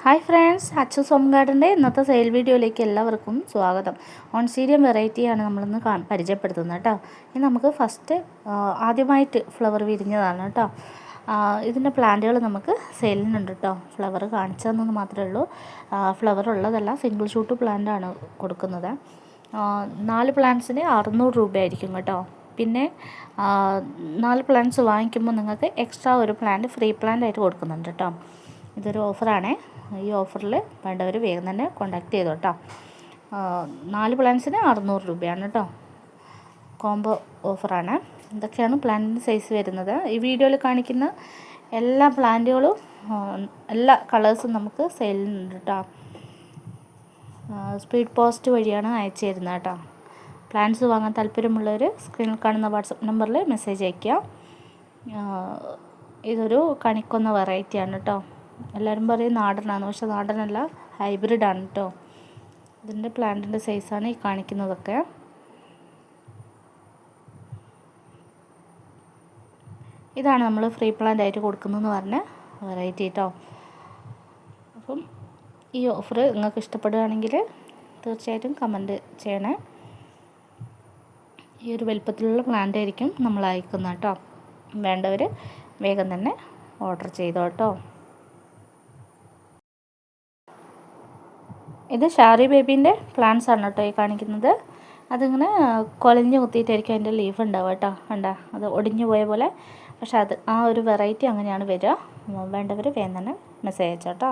Hi friends, Achu home ഗാർഡൻ്റെ ഇന്നത്തെ sale വീഡിയോയിലേക്ക് എല്ലാവർക്കും സ്വാഗതം. ഓൺസീരിയം വെറൈറ്റിയാണ് നമ്മളിന്ന് പരിചയപ്പെടുത്തുന്നത് കേട്ടോ. ഇനി നമുക്ക് ഫസ്റ്റ് ആദ്യമായിട്ട് ഫ്ലവർ വിരിഞ്ഞതാണ് കേട്ടോ. ഇതിൻ്റെ പ്ലാന്റുകൾ നമുക്ക് സെയിലിനുണ്ട് കേട്ടോ. ഫ്ലവർ കാണിച്ചു തന്നെന്ന് മാത്രമേ ഉള്ളൂ. ഫ്ലവർ ഉള്ളതല്ല, സിംഗിൾ ഷൂട്ട് പ്ലാന്റാണ് കൊടുക്കുന്നത്. 4 പ്ലാന്റ്സിന് 600 രൂപയായിരിക്കും കേട്ടോ. പിന്നെ 4 പ്ലാന്റ്സ് വാങ്ങിക്കുമ്പോൾ നിങ്ങൾക്ക് എക്സ്ട്രാ ഒരു പ്ലാന്റ് ഫ്രീ പ്ലാന്റ് ആയിട്ട് കൊടുക്കുന്നുണ്ട് കേട്ടോ. ഇതൊരു ഓഫറാണേ. ഈ ഓഫറിൽ വേണ്ടവർ വേഗം തന്നെ കോൺടാക്റ്റ് ചെയ്തോ കേട്ടോ. 4 പ്ലാന്റ്സിന് 600 രൂപയാണ് കേട്ടോ. കോംബോ ഓഫറാണ്. ഇതൊക്കെയാണ് പ്ലാന്റിൻ്റെ സൈസ് വരുന്നത്. ഈ വീഡിയോയിൽ കാണിക്കുന്ന എല്ലാ പ്ലാന്റുകളും എല്ലാ കളേഴ്സും നമുക്ക് സെയിലിനുണ്ട് കേട്ടോ. സ്പീഡ് പോസ്റ്റ് വഴിയാണ് അയച്ചു തരുന്നത് കേട്ടോ. പ്ലാന്റ്സ് വാങ്ങാൻ താല്പര്യമുള്ളവർ സ്ക്രീനിൽ കാണുന്ന വാട്സപ്പ് നമ്പറിൽ മെസ്സേജ് അയയ്ക്കുക. ഇതൊരു കണിക്കൊന്ന വെറൈറ്റിയാണ് കേട്ടോ. എല്ലാവരും പറയും നാടനാണ്, പക്ഷെ നാടനല്ല, ഹൈബ്രിഡാണ് കേട്ടോ. ഇതിൻ്റെ പ്ലാന്റിൻ്റെ സൈസാണ് ഈ കാണിക്കുന്നതൊക്കെ. ഇതാണ് നമ്മൾ ഫ്രീ പ്ലാന്റ് ആയിട്ട് കൊടുക്കുന്നതെന്ന് പറഞ്ഞ വെറൈറ്റി കേട്ടോ. അപ്പം ഈ ഓഫർ നിങ്ങൾക്ക് ഇഷ്ടപ്പെടുകയാണെങ്കിൽ തീർച്ചയായിട്ടും കമൻറ്റ് ചെയ്യണേ. ഈ ഒരു വലുപ്പത്തിലുള്ള പ്ലാന്റ് ആയിരിക്കും നമ്മൾ അയക്കുന്നത് കേട്ടോ. വേണ്ടവർ വേഗം തന്നെ ഓർഡർ ചെയ്തോ കേട്ടോ. ഇത് ഷാരി ബേബീൻ്റെ പ്ലാന്റ്സ് ആണ് കേട്ടോ ഈ കാണിക്കുന്നത്. അതിങ്ങനെ കൊലഞ്ഞ് കുത്തിയിട്ടായിരിക്കും അതിൻ്റെ ലീഫ് ഉണ്ടാവുക കേട്ടോ. കണ്ടോ, അത് ഒടിഞ്ഞു പോയ പോലെ. പക്ഷെ അത് ആ ഒരു വെറൈറ്റി അങ്ങനെയാണ് വരിക. വേണ്ടവർ വേഗം തന്നെ മെസ്സേജ് അയച്ചോ കേട്ടോ.